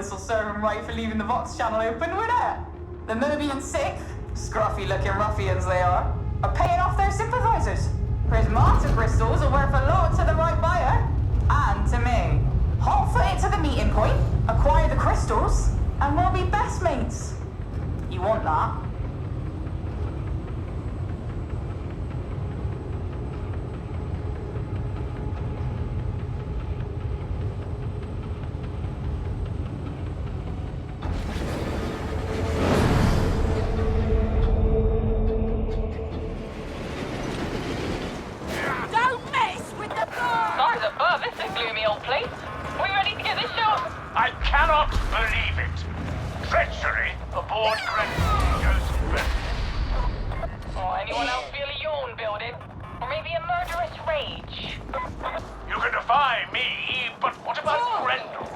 this'll serve him right for leaving the Vox channel open, won't it? The Mobian Sixth, scruffy-looking ruffians they are paying off their sympathizers. Prismata crystals are worth a lot to the right buyer, and to me. Hot-foot it to the meeting point, acquire the crystals, and we'll be best mates. You want that? I cannot believe it. Treachery aboard Oh, anyone else feel a yawn building? Or maybe a murderous rage? You can defy me, but what about Grendel?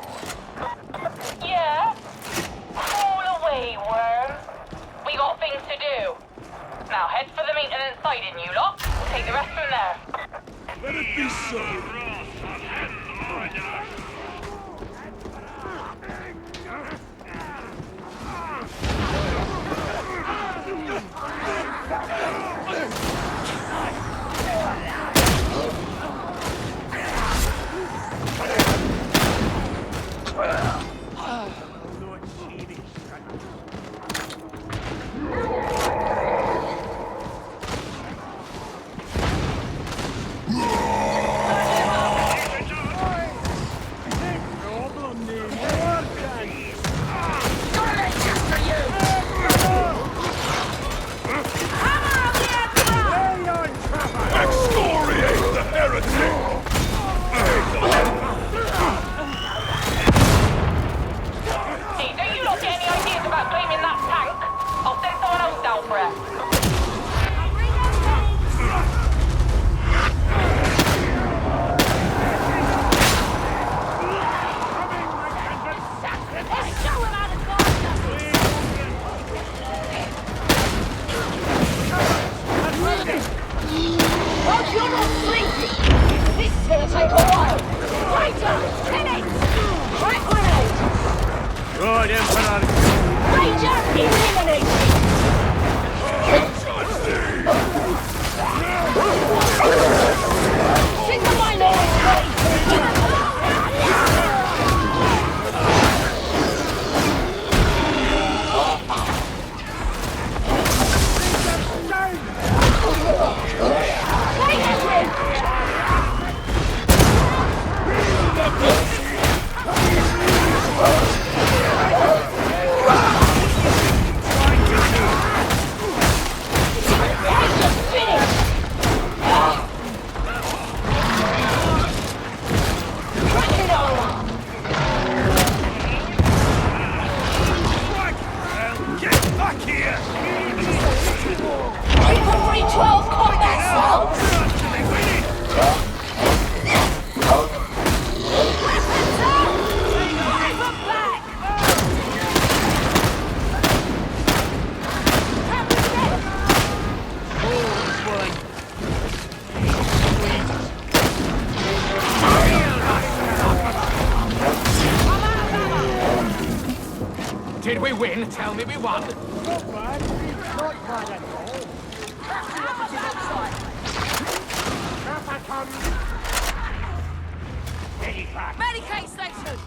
Yeah? Crawl away, worm. We got things to do. Now head for the maintenance siding, you lot. We'll take the rest from there. Let it be so. Did we win? Tell me we won. Not bad. Not bad at all. Medicate station!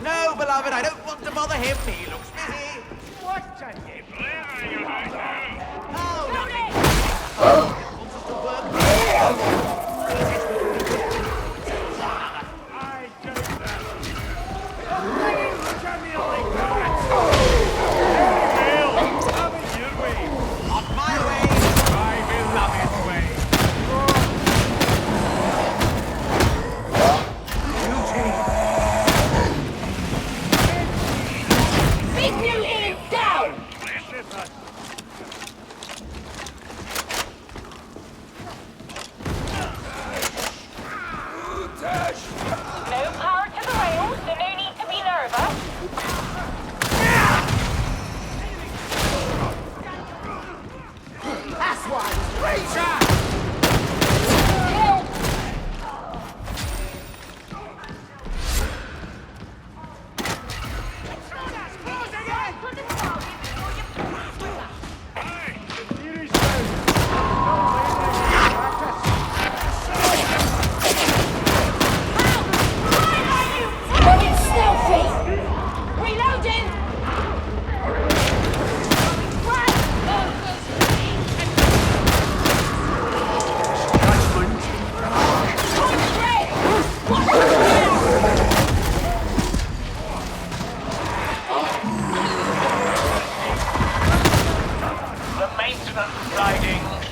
No, beloved, I don't want to bother him. He looks busy. What's a name? Oh, nothing. Wants us to work. I don't know. Look at me like that. Have it your way. On my way. My beloved way. Big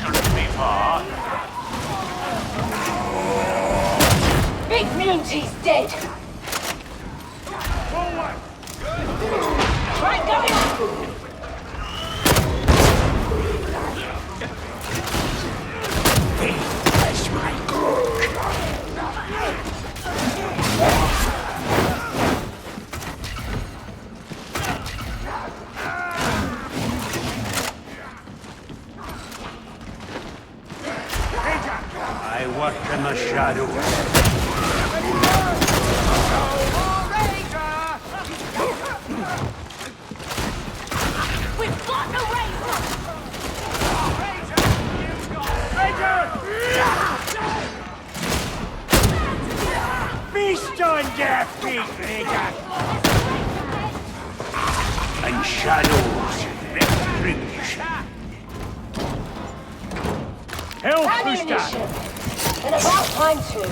Shouldn't be far. Big Muty's dead. Forward! Right, going! Refresh my cook. I work in the shadows. We've got a razor! Feast on your feet, Ranger! And shadows, retribution. Hell, Ammunition! And about time too.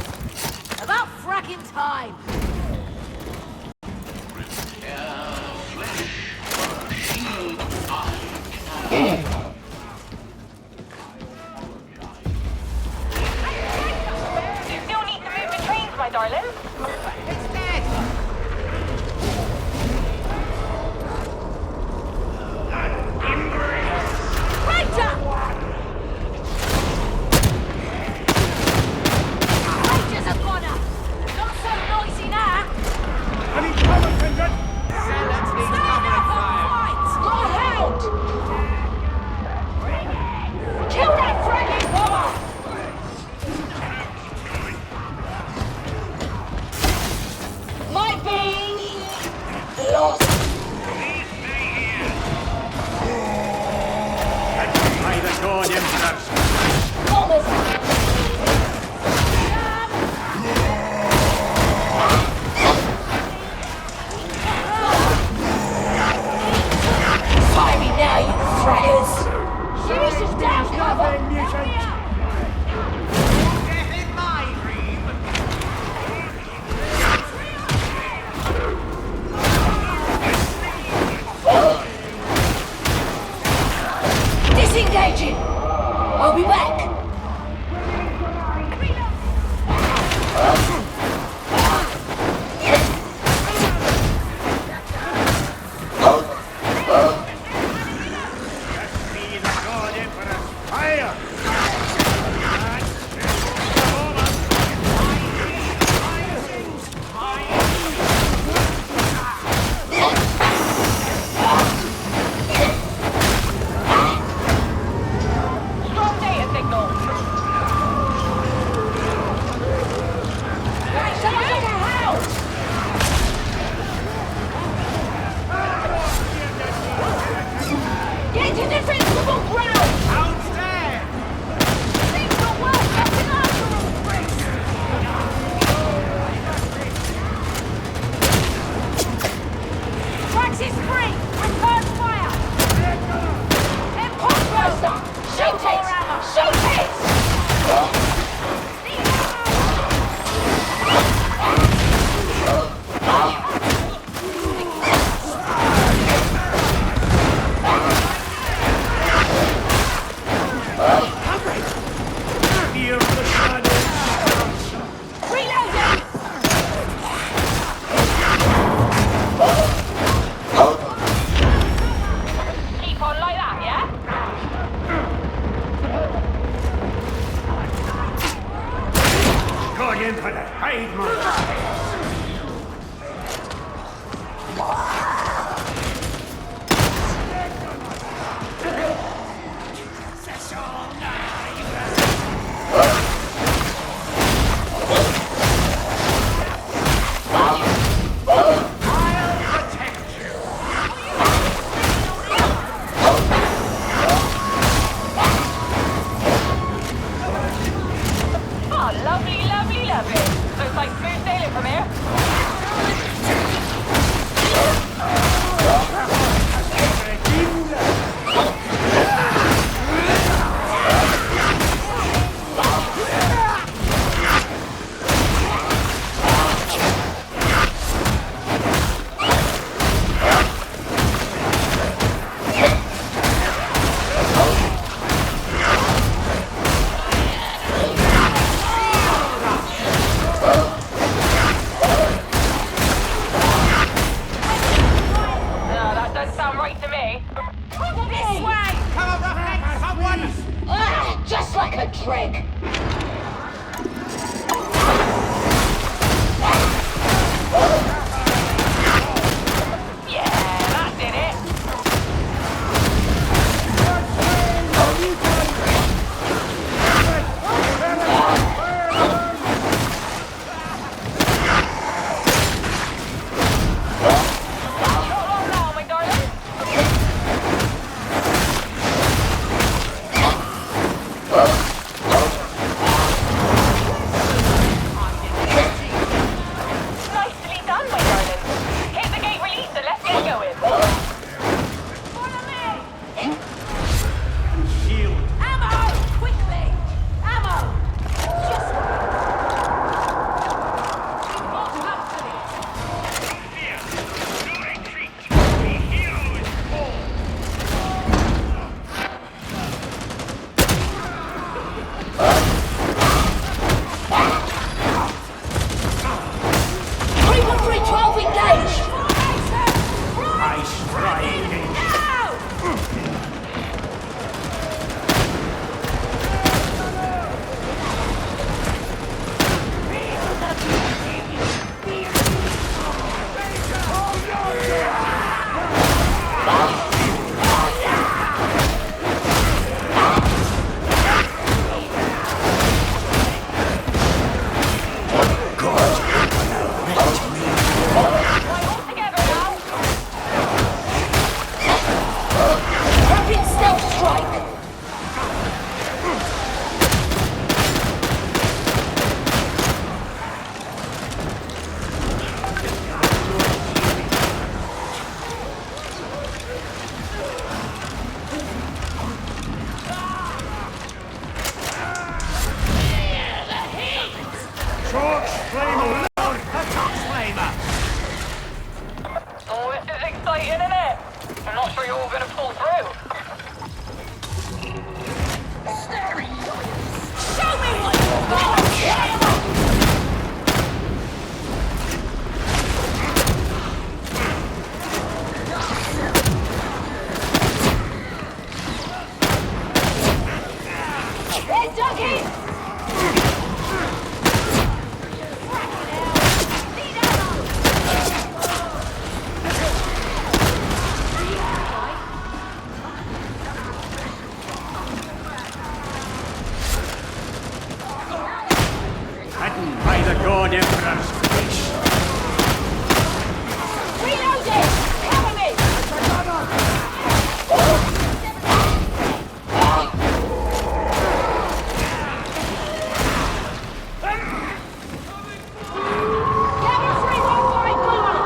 About fracking time! You still need to move the trains, my darling. It's dead! Ranger! Rangers are gonna! Not so noisy now! I need cover, Kendrick! Stand up and fight! Go ahead! Kill that fragging bomber! Might be lost. By the God, Emperors! Bombers! Fire me now, you fraggers! Finish is down, cover! Disengaging! I'll be back! Be the God, Emperors! Fire! Strong data signal. Someone's in the house! Get to defensible ground! Things are worse up in Trax is free! Return fire! Impulse roster! Shoot it! Shoot it! Fear the shadows! Reloading! Keep on like that, yeah? God, Emperor! Hide, man! Oh, lovely, lovely, lovely. Looks like smooth sailing from here. like a dreg. Yeah, that did it. Not long now, my darling. Nicely done, my darling. Hit the gate release and let's get going. Follow me. Ammo! Quickly! Ammo! Just... What happened? Fear. No retreat. The hero is born. Creeper 312 engaged! I strike. All together now. Rapid stealth strike! Torch flame alone. Oh, this is exciting, isn't it? I'm not sure you're all gonna pull through. Show me what you've got! Hey, Ducky! Hidden by the God Emperor's wish. Reloading! Cover me! Cover 315, blue one!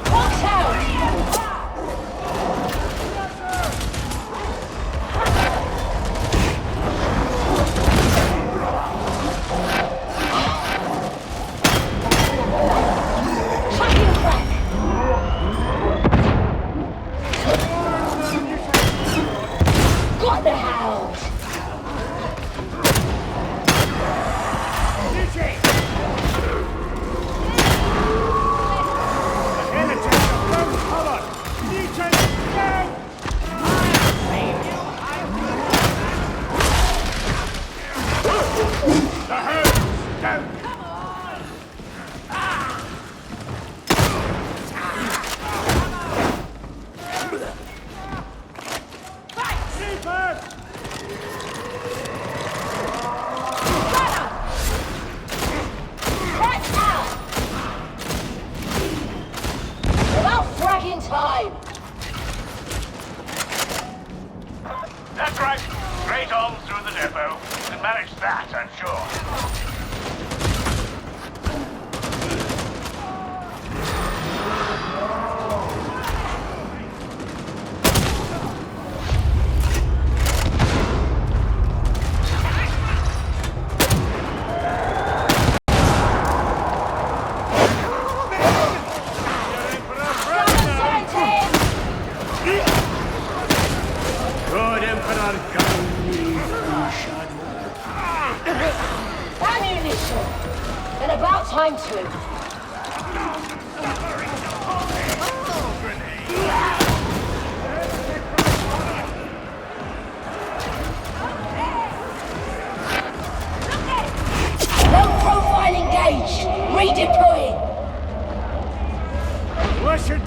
Box out! Tracking crack! Got the hound! Right now! About fragging time! That's right. Straight on through the depot. You can manage that, I'm sure. God Emperor, guide me through shadow. Damnation! And about time too. Low profile engaged. Redeploying. Russian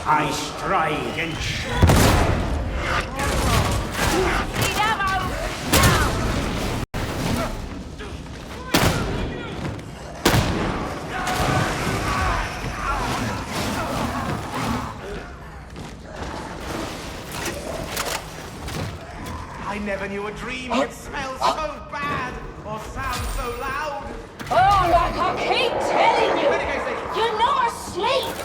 I stride and Need ammo! Now! I never knew a dream could smell so bad or sound so loud. Oh, like I keep telling you! You're not asleep!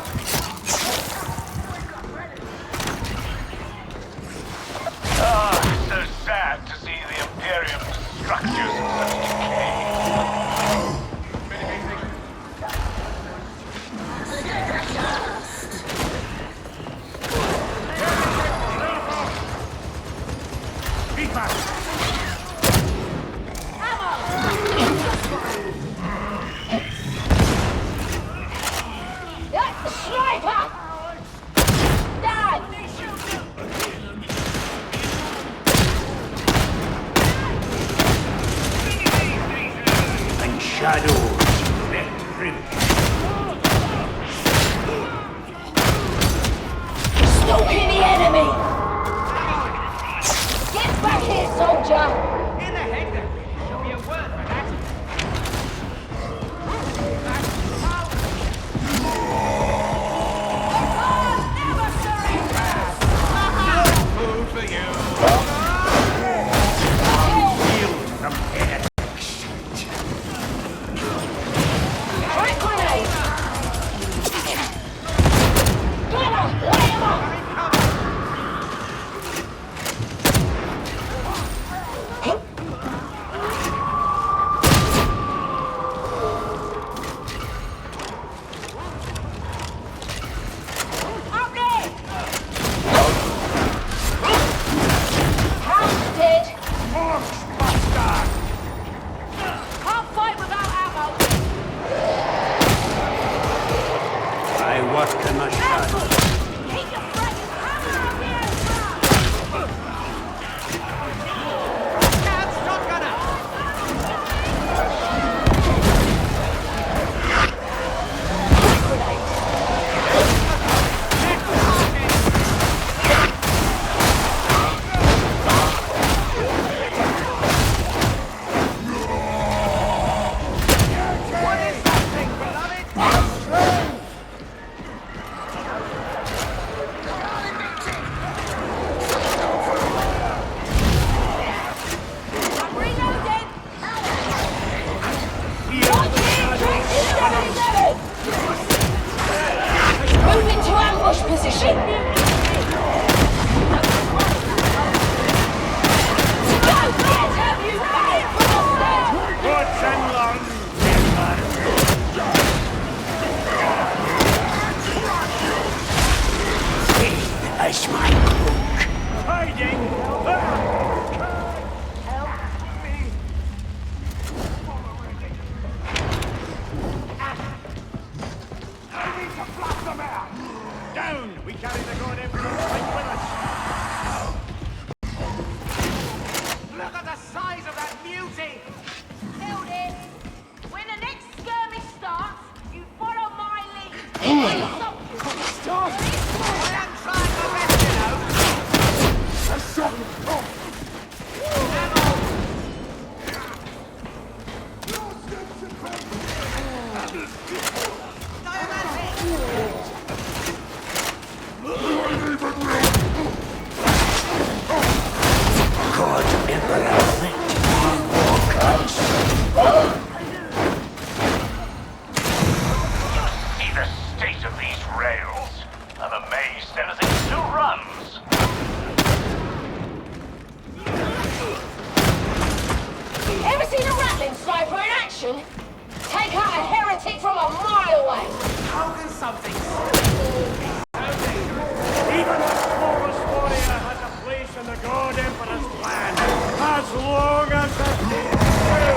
So sad to see the Imperium structures in such decay. Sniper! Dad! and shadows let rip. Stalking the enemy! Get back here, soldier! In the head, there should be a word for that. Food for you. Shield from head. Frag grenade! Gunner, lay him up! House dead! Can't fight without ammo! I work in the shadows. Keep your friends hammer up here! Shotgunner! What is that thing, beloved? I'm reloading! Move into ambush position! Go get him, you fat bastard! Boots and lungs. As my cook. Hiding. Help me. I need to flush them out. Down. We carry the goddamn right with us. Look at the size of that beauty. Killed it. When the next skirmish starts, you follow my lead. Stop! I am trying my best, you know. A shot! See the state of these rails. I'm amazed anything still runs. Ever seen a rattling sniper in action? Take out a heretic from a mile away. How can something so dangerous? Even the smallest warrior has a place in the God Emperor's plan, as long as the things do.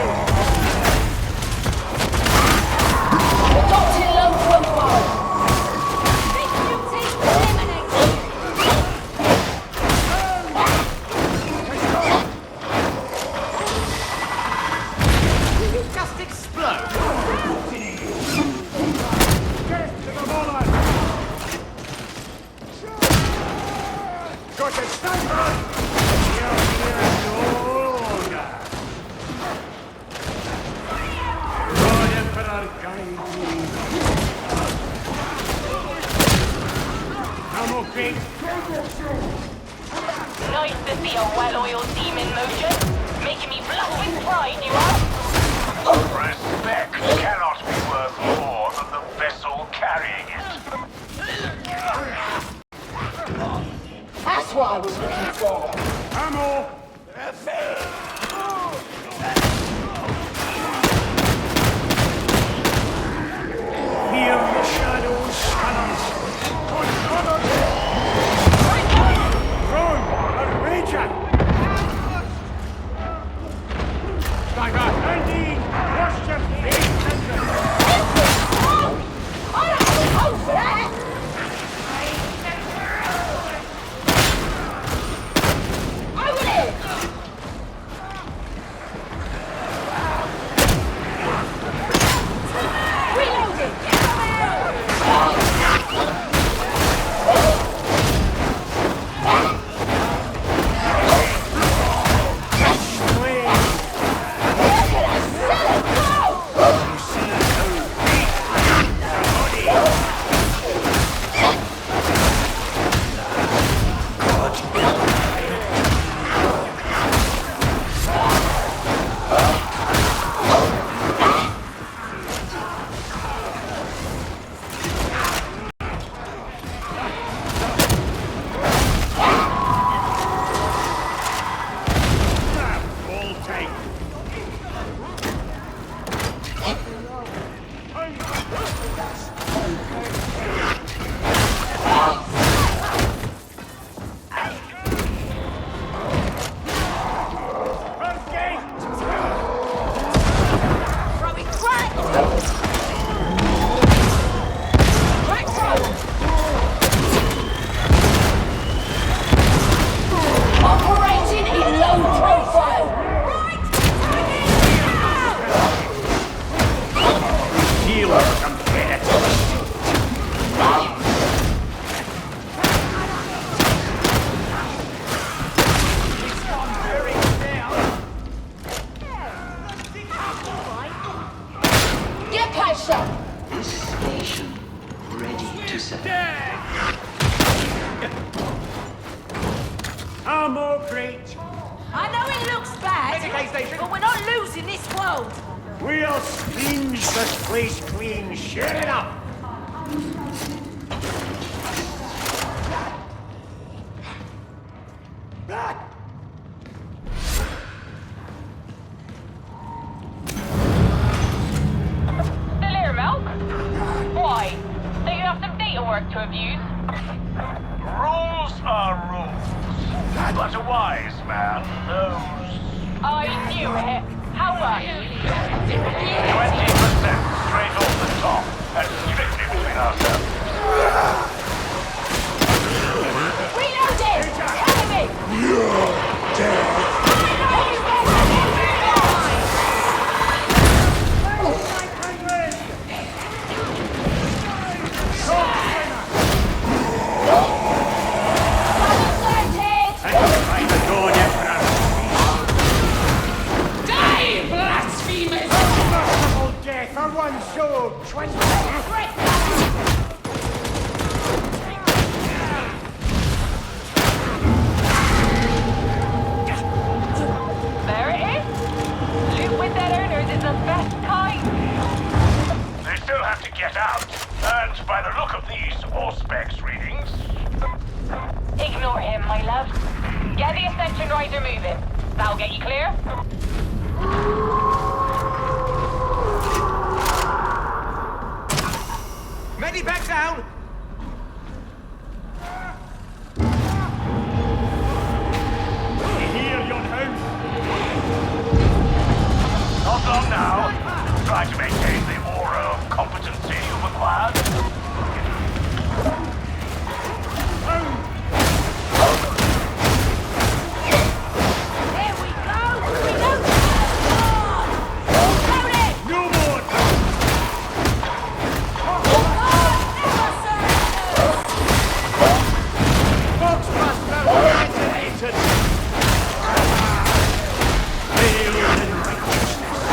Adopting low profile. Big duty eliminated. Did you just explode? Get to the monarch! Got a sniper! You're here no longer. God Emperor guide me. I'm okay. Nice to see a well-oiled team in motion. Making me blush with pride, you are. Respect cannot be worth more than the vessel carrying it. That's what I was looking for. Ammo! Hear the shadows scanners. On cover! Run! A rager! Sniper! Indeed! Wash your face, children! I don't have a hope for that. Over there. Reloading. Hold tight. Throwing crack. Crack throw. Operating in low profile. Right. Healer competitive. Get patched up. This station ready to set. Ammo crate. I know it looks bad, Medicaid station. but we're not losing this world. We'll screenge this place clean. Shut it up. Still milk? Why? Don't you have some data work to abuse? Rules are rules. But a wise man knows. I knew it. How much? 20% straight off the top, and strictly between ourselves. Reloading! Cover me! But by the look of these Auspex readings... Ignore him, my love. Get the Ascension Rider moving. That'll get you clear. Medi back down! Here, yon hound! Not long now. Try to maintain the aura of competency you've acquired. Here we go! We go! Hold it! No more! Boxbuster resonated! Alien righteousness!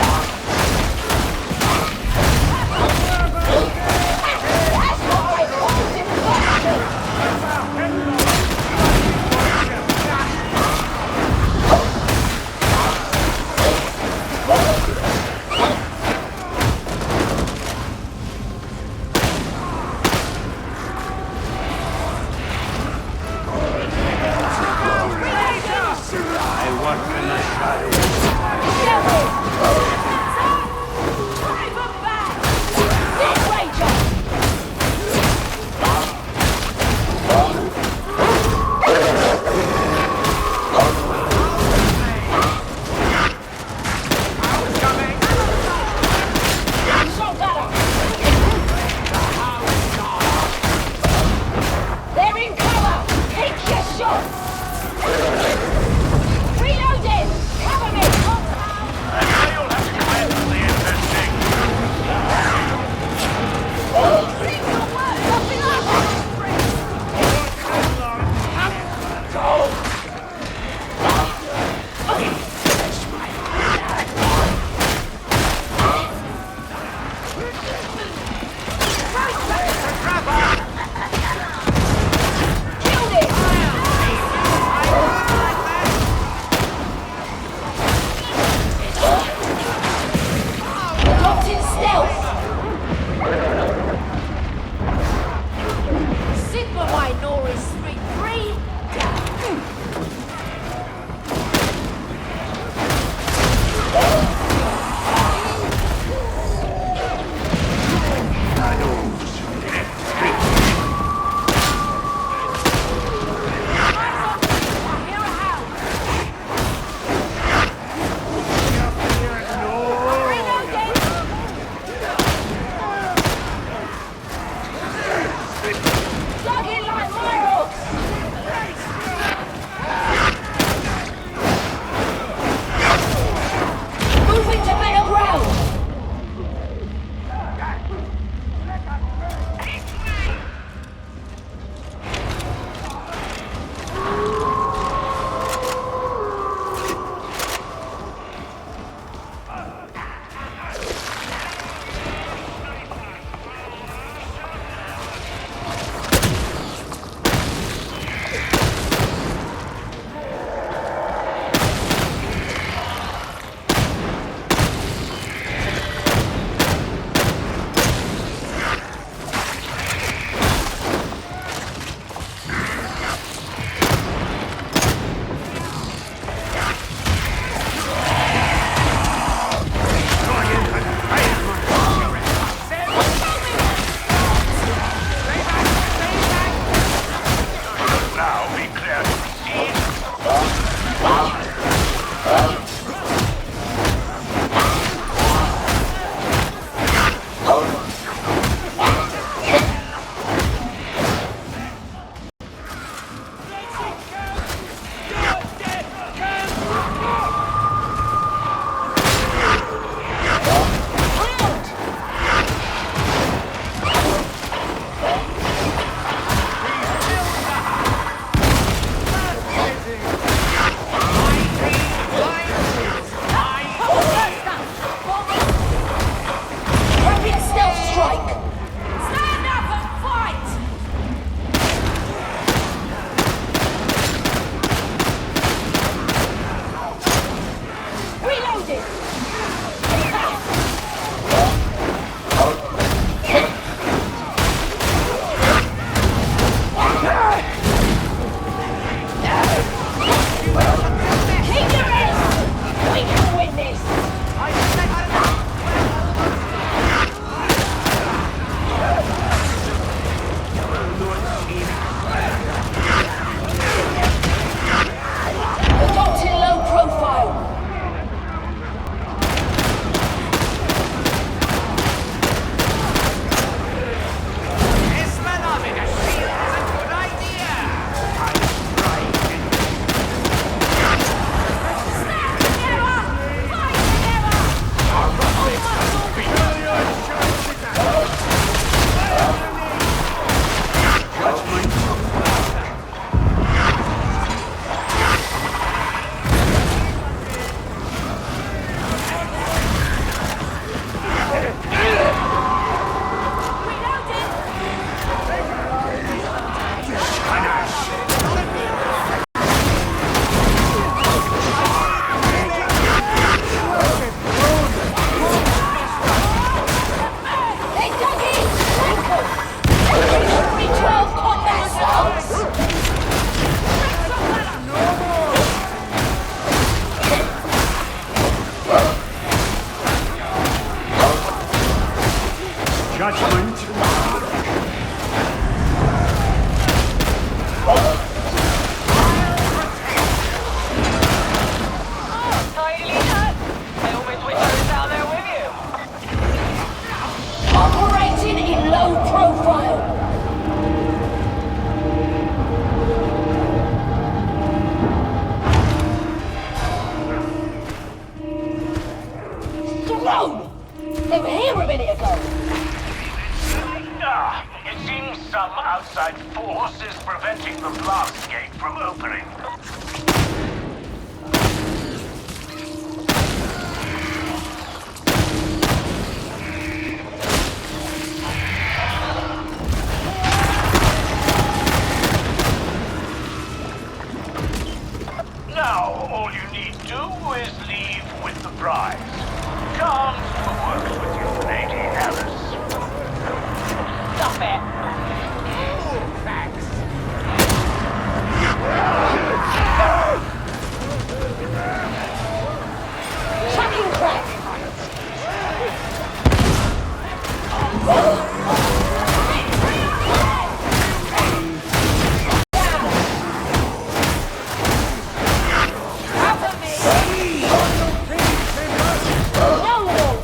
Seems some outside force is preventing the blast gate from opening. Now, all you need do is leave with the prize. Can't work with you, Lady Alice. Stop it. Thanks. Chucking crack! Out of me! No more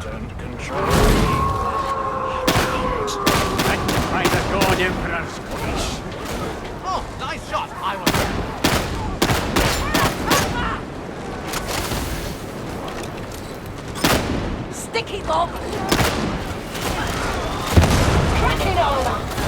Don't control me. By the God Emperor's wish. Oh, nice shot. I was sticky bomb! Cracking armor!